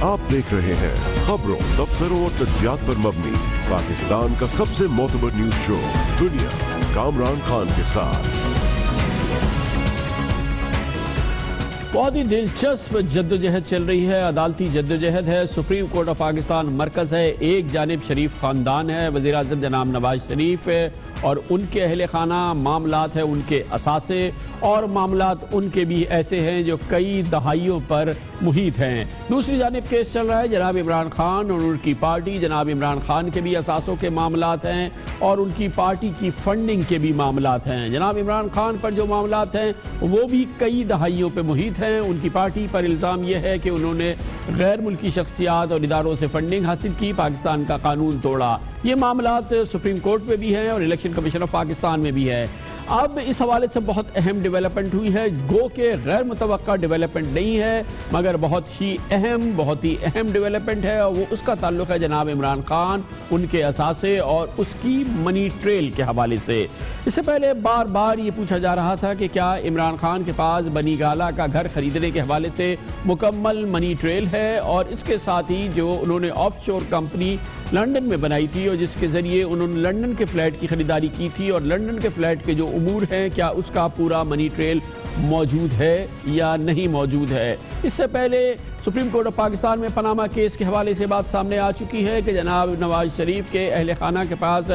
आप देख रहे हैं खबरों, तबसरों और तज्जियात पर मबनी पाकिस्तान का सबसे मोतबर न्यूज शो दुनिया, कामरान खान के साथ। बहुत ही दिलचस्प जद्दोजहद चल रही है, अदालती जद्दोजहद है। सुप्रीम कोर्ट ऑफ पाकिस्तान मरकज़ है, एक जानिब शरीफ ख़ानदान है, वज़ीर आज़म जनाब नवाज शरीफ है और उनके अहले खाना, मामलात है उनके असासे और मामलात उनके भी ऐसे हैं जो कई दहाइयों पर मुहित हैं। दूसरी जानिब केस चल रहा है जनाब इमरान खान और उनकी पार्टी, जनाब इमरान खान के भी असासों के मामलात हैं और उनकी पार्टी की फंडिंग के भी मामलात हैं। जनाब इमरान खान पर जो मामलात हैं वो भी कई दहाइयों पर मुहित हैं। उनकी पार्टी पर इल्ज़ाम यह है कि उन्होंने गैर मुल्की शख्सियात और इदारों से फंडिंग हासिल की, पाकिस्तान का कानून तोड़ा। ये मामलात सुप्रीम कोर्ट में भी हैं और इलेक्शन कमीशन ऑफ पाकिस्तान में भी है। अब इस हवाले से बहुत अहम डेवलपमेंट हुई है, गो के गैर मुतवक्का डेवलपमेंट नहीं है मगर बहुत ही अहम डेवलपमेंट है और वो उसका ताल्लुक है जनाब इमरान खान, उनके असासे और उसकी मनी ट्रेल के हवाले से। इससे पहले बार बार ये पूछा जा रहा था कि क्या इमरान खान के पास बनी गाला का घर खरीदने के हवाले से मुकम्मल मनी ट्रेल है और इसके साथ ही जो उन्होंने ऑफशोर कंपनी लंदन में बनाई थी और जिसके ज़रिए उन्होंने लंदन के फ्लैट की ख़रीदारी की थी और लंदन के फ्लैट के जो उमूर हैं क्या उसका पूरा मनी ट्रेल मौजूद है या नहीं मौजूद है। इससे पहले सुप्रीम कोर्ट ऑफ पाकिस्तान में पनामा केस के हवाले से बात सामने आ चुकी है कि जनाब नवाज शरीफ के अहले खाना के पास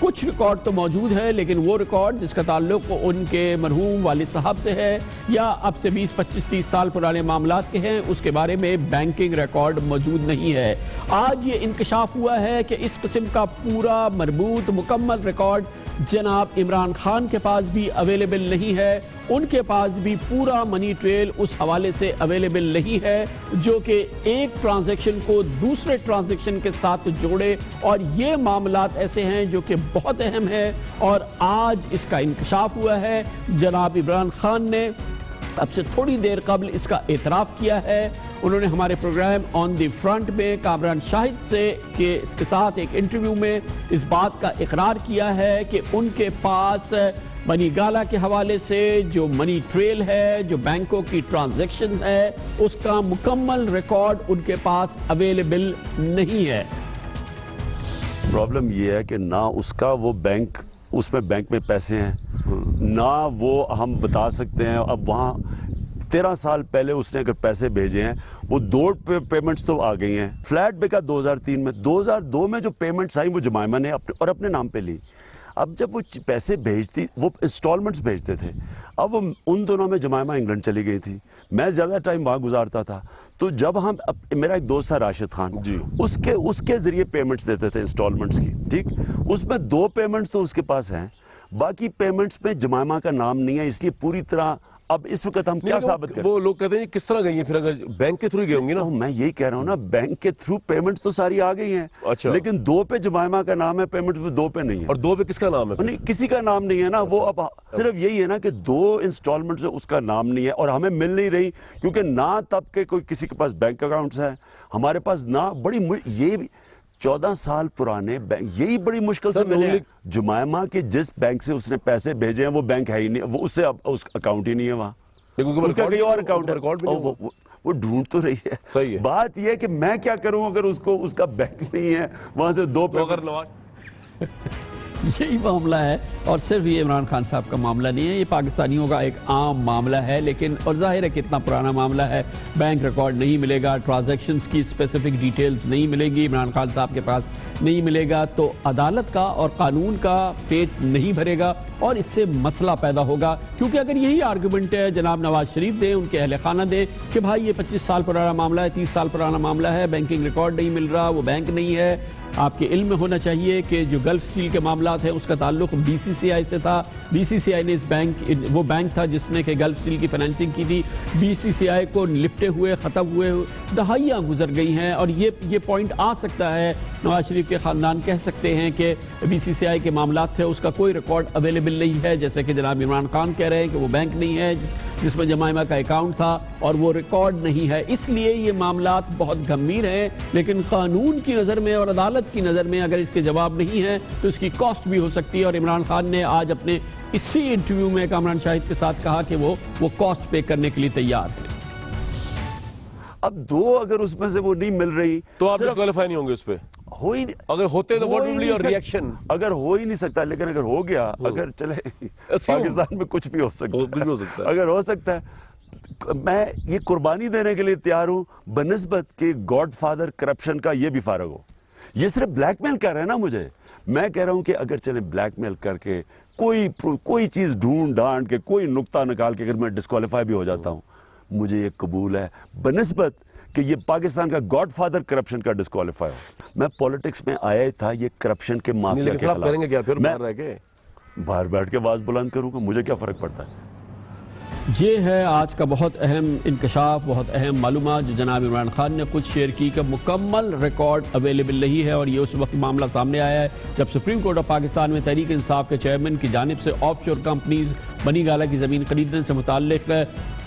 कुछ रिकॉर्ड तो मौजूद है लेकिन वो रिकॉर्ड जिसका ताल्लुक उनके मरहूम वालिद साहब से है या अब से 20, 25, 30 साल पुराने मामलात के हैं, उसके बारे में बैंकिंग रिकॉर्ड मौजूद नहीं है। आज ये इंकशाफ हुआ है कि इस किस्म का पूरा मरबूत मुकम्मल रिकॉर्ड जनाब इमरान खान के पास भी अवेलेबल नहीं है, उनके पास भी पूरा मनी ट्रेल उस हवाले से अवेलेबल नहीं है जो कि एक ट्रांजैक्शन को दूसरे ट्रांजैक्शन के साथ जोड़े और ये मामलात ऐसे हैं जो कि बहुत अहम है और आज इसका इंकशाफ हुआ है। जनाब इमरान खान ने अब से थोड़ी देर कबल इसका एतराफ़ किया है। उन्होंने हमारे प्रोग्राम ऑन दी फ्रंट में कामरान शाहिद से के इसके साथ एक इंटरव्यू में इस बात का इकरार किया है कि उनके पास मनी गाला के हवाले से जो मनी ट्रेल है, जो बैंकों की ट्रांजैक्शन है, उसका मुकम्मल रिकॉर्ड उनके पास अवेलेबल नहीं है। प्रॉब्लम ये है कि ना उसका वो बैंक, उसमें बैंक में पैसे हैं, ना वो हम बता सकते हैं। अब वहाँ 13 साल पहले उसने अगर पैसे भेजे हैं वो 2 पेमेंट्स तो आ गई हैं। फ्लैट बिका 2003 में, 2002 में जो पेमेंट्स आई वो जमाइमा ने अपने नाम पे ली। अब जब वो पैसे भेजती, वो इंस्टॉलमेंट्स भेजते थे, अब उन दोनों में जमाइमा इंग्लैंड चली गई थी, मैं ज़्यादा टाइम वहाँ गुजारता था। तो जब हम मेरा एक दोस्त था राशिद खान जी, उसके ज़रिए पेमेंट्स देते थे इंस्टॉलमेंट्स की, ठीक, उसमें 2 पेमेंट्स तो उसके पास हैं, बाकी पेमेंट्स पे जमाइमा का नाम नहीं है। इसलिए पूरी तरह अब इस वक्त हम क्या साबित करें? वो लोग कहते हैं किस तरह गई हैं, फिर अगर बैंक के थ्रू गई होंगी ना। मैं यही कह रहा हूँ ना, बैंक के थ्रू पेमेंट्स तो सारी आ गई हैं। अच्छा। लेकिन 2 पे जमाइमा का नाम है, पेमेंट्स पे 2 पे नहीं है। और 2 पे किसका नाम है? नहीं, किसी का नाम नहीं है ना। वो अब सिर्फ यही है ना कि 2 इंस्टॉलमेंट्स उसका नाम नहीं है और हमें मिल नहीं रही क्योंकि ना तब के कोई किसी के पास बैंक अकाउंट्स है, हमारे पास ना, बड़ी ये 14 साल पुराने बैंक, यही बड़ी मुश्किल से मिले। जुमाइमा के जिस बैंक से उसने पैसे भेजे हैं वो बैंक है ही नहीं, वो उससे उस अकाउंट ही नहीं है वहाँ, उसका कोई और अकाउंट है। वो ढूंढ तो रही है। सही है। बात ये है कि मैं क्या करूं अगर उसका बैंक नहीं है, वहां से 2 पे अगर नवाज यही मामला है और सिर्फ ये इमरान खान साहब का मामला नहीं है, ये पाकिस्तानियों का एक आम मामला है। लेकिन और जाहिर है कितना पुराना मामला है, बैंक रिकॉर्ड नहीं मिलेगा, ट्रांजैक्शंस की स्पेसिफिक डिटेल्स नहीं मिलेंगी, इमरान खान साहब के पास नहीं मिलेगा तो अदालत का और कानून का पेट नहीं भरेगा और इससे मसला पैदा होगा। क्योंकि अगर यही आर्गूमेंट है जनाब नवाज शरीफ दें, उनके अहले खाना दें कि भाई ये 25 साल पुराना मामला है, 30 साल पुराना मामला है, बैंकिंग रिकॉर्ड नहीं मिल रहा, वो बैंक नहीं है। आपके इल्म में होना चाहिए कि जो गल्फ स्टील के मामलात हैं उसका ताल्लुक BCCI से था। BCCI ने वो बैंक था जिसने कि गल्फ स्टील की फाइनेंसिंग की थी। BCCI को लिपटे हुए, ख़त्म हुए दहाइयाँ गुजर गई हैं और ये पॉइंट आ सकता है, नवाज शरीफ के ख़ानदान कह सकते हैं कि BCCI के मामलात थे उसका कोई रिकॉर्ड अवेलेबल नहीं है, जैसे कि जनाब इमरान खान कह रहे हैं कि वो बैंक नहीं है जिसमें जमाइमा का अकाउंट था और वो रिकॉर्ड नहीं है। इसलिए ये मामलात बहुत गंभीर हैं, लेकिन कानून की नज़र में और अदालत की नज़र में अगर इसके जवाब नहीं है तो इसकी कॉस्ट भी हो सकती है। और इमरान खान ने आज अपने इसी इंटरव्यू में कामरान शाहिद के साथ कहा कि वो कॉस्ट पे करने के लिए तैयार है। اب 2 اگر اس میں سے وہ نہیں مل رہی تو آپ ڈسکوالیفائی نہیں ہوں گے اس پہ؟ ہو ہی نہیں، اگر ہوتے تو what would be your reaction؟ اگر ہو ہی نہیں سکتا، لیکن اگر ہو گیا، اگر چلے پاکستان میں کچھ بھی ہو سکتا ہے، اگر ہو سکتا ہے، میں یہ قربانی دینے کے لیے تیار ہوں بنسبت کہ گاڈ فادر کرپشن کا یہ بھی فارغ ہو. یہ صرف بلیک میل کر رہے ہیں نا مجھے. میں کہہ رہا ہوں کہ اگر چلے بلیک میل کر کے کوئی چیز ڈھونڈ ڈانٹ کے کوئی نقطہ نکال کے اگر میں ڈسکوالیفائی بھی ہو جاتا ہوں، مجھے یہ قبول ہے بنسبت کہ یہ پاکستان کا گاڈ فادر کرپشن کا ڈسکوالیفائی ہو. میں پولیٹکس میں آیا ہی تھا یہ کرپشن کے مافیا کے خلاف. کریں گے کیا پھر میں باہر رہ کے؟ باہر بیٹھ کے آواز بلند کروں گا، مجھے کیا فرق پڑتا ہے. یہ ہے آج کا بہت اہم انکشاف، بہت اہم معلومات جو جناب عمران خان نے خود شیئر کی کہ مکمل ریکارڈ اویلیبل نہیں ہے، اور یہ اس وقت معاملہ سامنے آیا ہے جب سپریم کورٹ آف پاکستان میں تحریک انصاف کے چیئرمین کی جانب سے آف شور کمپنیز بنی گالہ کی زمین خریدنے سے متعلق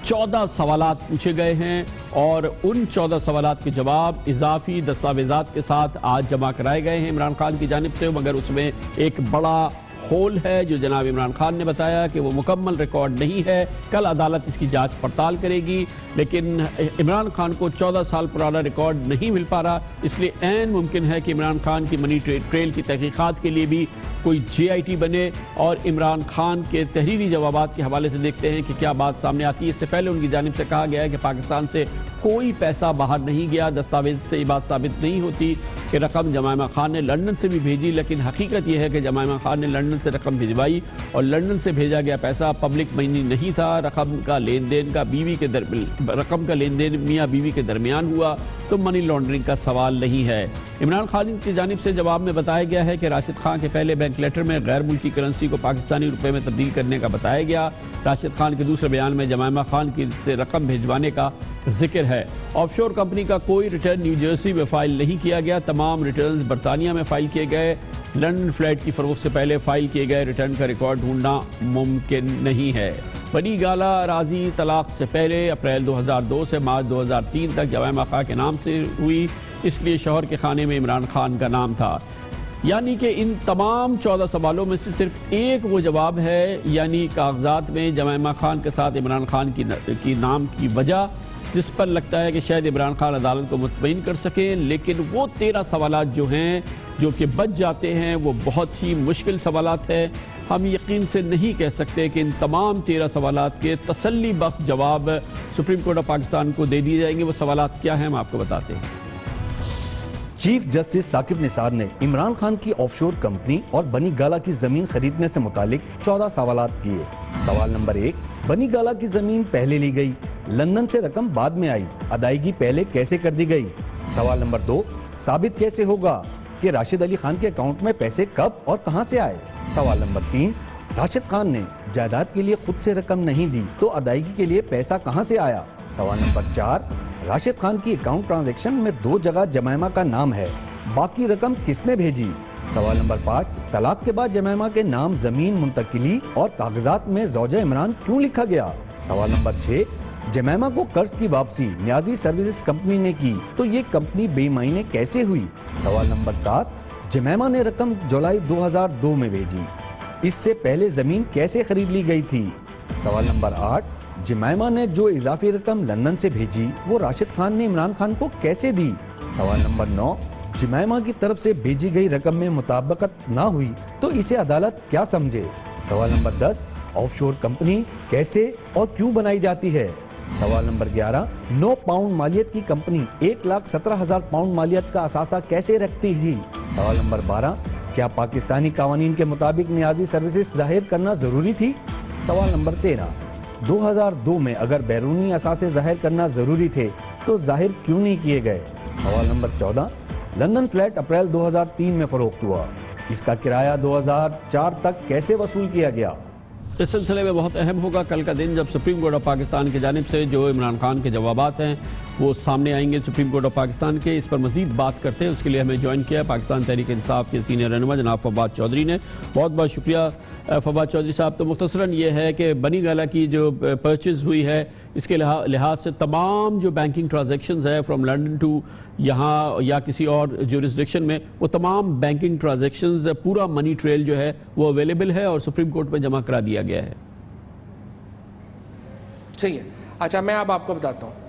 14 سوالات پوچھے گئے ہیں، اور ان 14 سوالات کے جواب اضافی دستاویزات کے ساتھ آج جمع کرائے گئے ہیں عمران خان کی جانب سے. مگر اس میں ایک بڑا ہول ہے جو جناب عمران خان نے بتایا کہ وہ مکمل ریکارڈ نہیں ہے. کل عدالت اس کی جانچ پڑتال کرے گی، لیکن عمران خان کو 14 سال پرانا ریکارڈ نہیں مل پا رہا، اس لیے عین ممکن ہے کہ عمران خان کی منی ٹریل کی تحقیقات کے لیے بھی کوئی JIT بنے، اور عمران خان کے تحریری جوابات کے حوالے سے دیکھتے ہیں کہ کیا بات سامنے آتی ہے. اس سے پہلے ان کی جانب سے کہا گیا ہے کہ پاکستان سے کوئی پیسہ باہر نہیں گیا. دستاویز سے یہ بات ثابت نہیں ہوتی کہ رقم جمائمہ خان نے لندن سے بھی بھیجی، لیکن حقیقت یہ ہے کہ جمائمہ خان نے لندن سے رقم بھجوائی، اور لندن سے بھیجا گیا پیسہ پبلک منی نہیں تھا. رقم کا لین دین میاں بیوی کے درمیان ہوا، تو منی لانڈرنگ کا سوال نہیں ہے. عمران خان کی جانب سے جواب میں بتایا گیا ہے کہ راشد خان کے پہلے بینک لیٹر میں غیر ملکی کرنسی کو پاکستانی روپے میں تبدیل کرنے کا بتایا گیا. راشد خان کے دوسرے بیان میں جمائمہ خان کی سے رقم بھیجوانے کا ذکر ہے. آف شور کمپنی کا کوئی ریٹرن نیو جرسی میں فائل نہیں کیا گیا، تمام ریٹرنز برطانیہ میں فائل کیے گئے. لندن فلیٹ کی فروخت سے پہلے فائل کیے گئے ریٹرن کا ریکارڈ ڈھونڈنا ممکن نہیں ہے. بنی گالہ اراضی طلاق سے پہلے اپریل 2002 سے مارچ 2003 تک جمائمہ خان کے نام سے ہوئی، اس لیے شوہر کے خانے میں عمران خان کا نام تھا. یعنی کہ ان تمام 14 سوالوں میں سے صرف ایک وہ جواب ہے، یعنی کاغذات میں جمائمہ خان کے ساتھ عمران خان کی نام کی وجہ، جس پر لگتا ہے کہ شاید عمران خان عدالت کو مطمئن کر سکیں. لیکن وہ 13 سوالات جو ہیں جو کہ بچ جاتے ہیں وہ بہت ہی مشکل سوالات ہیں. ہم یقین سے نہیں کہہ سکتے کہ ان تمام 13 سوالات کے تسلی بخش جواب سپریم کورٹ آف پاکستان کو دے دیے جائیں گے. وہ سوالات کیا ہیں ہم آپ کو بتاتے ہیں. چیف جسٹس ثاقب نثار نے عمران خان کی آف شور کمپنی اور بنی گالہ کی زمین خریدنے سے متعلق 14 سوالات کیے. سوال نمبر 1، بنی گالہ کی زمین پہلے لی گئی، لندن سے رقم بعد میں آئی، ادائیگی پہلے کیسے کر دی گئی؟ سوال نمبر 2، ثابت کیسے ہوگا کہ راشد علی خان کے اکاؤنٹ میں پیسے کب اور کہاں سے آئے؟ سوال نمبر 3، راشد خان نے جائیداد کے لیے خود سے رقم نہیں دی تو ادائیگی کے لیے پیسہ کہاں سے آیا؟ سوال نمبر 4، راشد خان کی اکاؤنٹ ٹرانزیکشن میں 2 جگہ جمائمہ کا نام ہے، باقی رقم کس نے بھیجی؟ سوال نمبر 5، طلاق کے بعد جمائمہ کے نام زمین منتقلی اور کاغذات میں زوجہ عمران کیوں لکھا گیا؟ سوال نمبر 6، جمائمہ کو قرض کی واپسی نیازی سروسز کمپنی نے کی تو یہ کمپنی بے معنی کیسے ہوئی؟ سوال نمبر 7، جمائمہ نے رقم جولائی 2002 میں بھیجی، اس سے پہلے زمین کیسے خرید لی گئی تھی؟ سوال نمبر 8، جمائمہ نے جو اضافی رقم لندن سے بھیجی وہ راشد خان نے عمران خان کو کیسے دی؟ سوال نمبر 9، جمائمہ کی طرف سے بھیجی گئی رقم میں مطابقت نہ ہوئی تو اسے عدالت کیا سمجھے؟ سوال نمبر 10، آف شور کمپنی کیسے اور کیوں بنائی جاتی ہے؟ سوال نمبر 11، 9 پاؤنڈ مالیت کی کمپنی 1,17,000 پاؤنڈ مالیت کا اثاثہ کیسے رکھتی تھی؟ سوال نمبر 12، کیا پاکستانی قوانین کے مطابق نیازی سروسز ظاہر کرنا ضروری تھی؟ سوال نمبر 13، 2002 میں اگر بیرونی اثاثے ظاہر کرنا ضروری تھے تو ظاہر کیوں نہیں کیے گئے؟ سوال نمبر 14، لندن فلیٹ اپریل 2003 میں فروخت ہوا، اس کا کرایہ 2004 تک کیسے وصول کیا گیا؟ اس سلسلے میں بہت اہم ہوگا کل کا دن جب سپریم کورٹ آف پاکستان کی جانب سے جو عمران خان کے جوابات ہیں وہ سامنے آئیں گے سپریم کورٹ آف پاکستان کے. اس پر مزید بات کرتے ہیں اس کے لیے ہمیں جوائن کیا ہے پاکستان تحریک انصاف کے سینئر رہنما جناب فواد چودھری نے. بہت بہت شکریہ فواد چودھری صاحب. تو مختصراً یہ ہے کہ بنی گالہ کی جو پرچیز ہوئی ہے اس کے لحاظ سے تمام جو بینکنگ ٹرانزیکشنز ہے فرام لنڈن ٹو یہاں یا کسی اور جورسڈکشن میں وہ تمام بینکنگ ٹرانزیکشنز پورا منی ٹریل جو ہے وہ اویلیبل ہے اور سپریم کورٹ میں جمع کرا دیا گیا ہے. صحیح ہے. اچھا میں اب آپ کو بتاتا ہوں.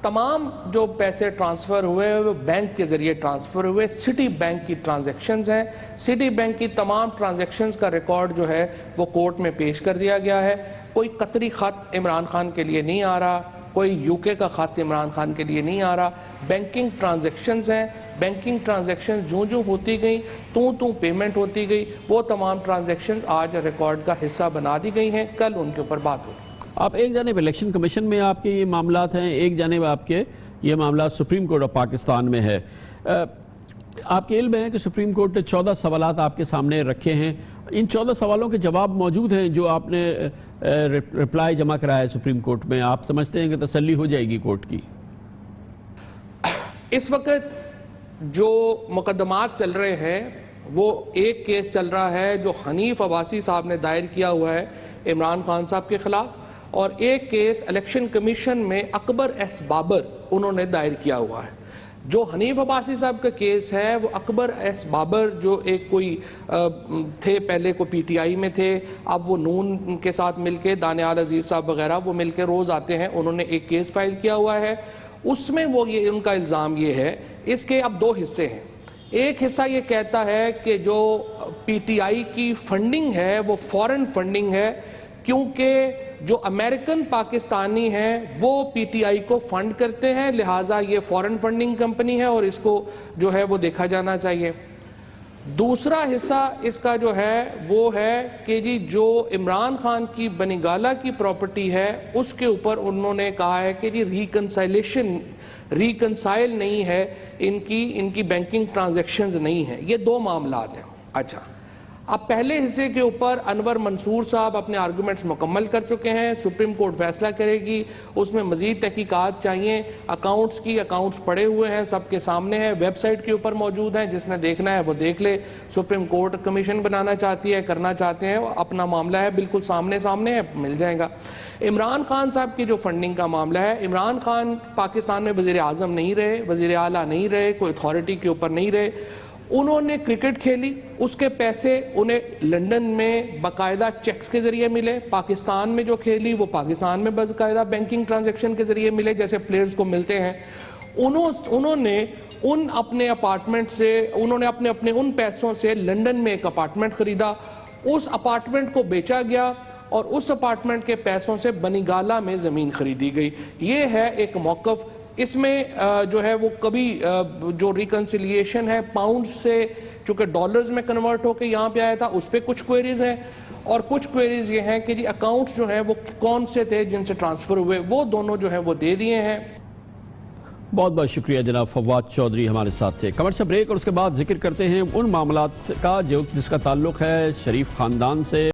तमाम जो पैसे ट्रांसफ़र हुए वो बैंक के ज़रिए ट्रांसफ़र हुए, सिटी बैंक की ट्रांजैक्शंस हैं। सिटी बैंक की तमाम ट्रांजैक्शंस का रिकॉर्ड जो है वो कोर्ट में पेश कर दिया गया है। कोई कतरी ख़त इमरान खान के लिए नहीं आ रहा, कोई यूके का ख़त इमरान खान के लिए नहीं आ रहा। बैंकिंग ट्रांजैक्शंस हैं, बैंकिंग ट्रांजैक्शंस जो होती गई तू पेमेंट होती गई, वो तमाम ट्रांजैक्शंस आज रिकॉर्ड का हिस्सा बना दी गई हैं। कल उनके ऊपर बात होगी। आप एक जानिब इलेक्शन कमीशन में आपके ये मामलात हैं, एक जानिब आपके ये मामला सुप्रीम कोर्ट ऑफ पाकिस्तान में है। आपके इल्म है कि सुप्रीम कोर्ट ने 14 सवालात आपके सामने रखे हैं। इन 14 सवालों के जवाब मौजूद हैं जो आपने रिप्लाई जमा कराया है सुप्रीम कोर्ट में। आप समझते हैं कि तसल्ली हो जाएगी कोर्ट की? इस वक्त जो मुकदमात चल रहे हैं वो एक केस चल रहा है जो हनीफ अब्बासी साहब ने दायर किया हुआ है इमरान खान साहब के खिलाफ, और एक केस इलेक्शन कमीशन में अकबर एस बाबर उन्होंने दायर किया हुआ है। जो हनीफ अब्बासी साहब का केस है वो अकबर एस बाबर जो एक कोई थे, पहले को पीटीआई में थे, अब वो नून के साथ मिलके दानियाल अजीज साहब वगैरह वो मिलके रोज़ आते हैं, उन्होंने एक केस फाइल किया हुआ है। उसमें वो ये उनका इल्ज़ाम ये है, इसके अब दो हिस्से हैं। एक हिस्सा ये कहता है कि जो पीटीआई की फंडिंग है वो फॉरेन फंडिंग है, क्योंकि जो अमेरिकन पाकिस्तानी हैं वो पीटीआई को फंड करते हैं, लिहाजा ये फॉरेन फंडिंग कंपनी है और इसको जो है वो देखा जाना चाहिए। दूसरा हिस्सा इसका जो है वो है कि जी जो इमरान खान की बनीगाला की प्रॉपर्टी है उसके ऊपर उन्होंने कहा है कि जी रिकंसाइल नहीं है, इनकी बैंकिंग ट्रांजैक्शंस नहीं है। ये दो मामलात हैं। अच्छा, अब पहले हिस्से के ऊपर अनवर मंसूर साहब अपने आर्गूमेंट्स मुकम्मल कर चुके हैं, सुप्रीम कोर्ट फैसला करेगी, उसमें मजीद तहकीकात चाहिए। अकाउंट्स पड़े हुए हैं, सबके सामने हैं, वेबसाइट के ऊपर मौजूद हैं, जिसने देखना है वो देख ले। सुप्रीम कोर्ट कमीशन बनाना चाहती है, करना चाहते हैं, अपना मामला है, बिल्कुल सामने है, मिल जाएगा। इमरान खान साहब की जो फंडिंग का मामला है, इमरान खान पाकिस्तान में वज़ीर आज़म नहीं रहे, वज़ीर आला नहीं रहे, कोई अथॉरिटी के ऊपर नहीं रहे। उन्होंने क्रिकेट खेली, उसके पैसे उन्हें लंदन में बाकायदा चेक्स के ज़रिए मिले। पाकिस्तान में जो खेली वो पाकिस्तान में बाकायदा बैंकिंग ट्रांजैक्शन के ज़रिए मिले, जैसे प्लेयर्स को मिलते हैं। उन्होंने उन अपने अपार्टमेंट से उन्होंने अपने उन पैसों से लंदन में एक अपार्टमेंट ख़रीदा, उस अपार्टमेंट को बेचा गया और उस अपार्टमेंट के पैसों से बनीगाला में ज़मीन खरीदी गई। ये है एक मौक़िफ़। इसमें जो है वो कभी जो रिकन्सिलिएशन है पाउंड से चूँकि डॉलर्स में कन्वर्ट होकर यहाँ पे आया था, उस पर कुछ क्वेरीज हैं, और कुछ क्वेरीज ये हैं कि जी अकाउंट्स जो हैं वो कौन से थे जिनसे ट्रांसफ़र हुए, वो दोनों जो हैं वो दे दिए हैं। बहुत बहुत शुक्रिया जनाब फवाद चौधरी हमारे साथ थे। कमर्शियल ब्रेक और उसके बाद जिक्र करते हैं उन मामलात का जिसका ताल्लुक़ है शरीफ ख़ानदान से।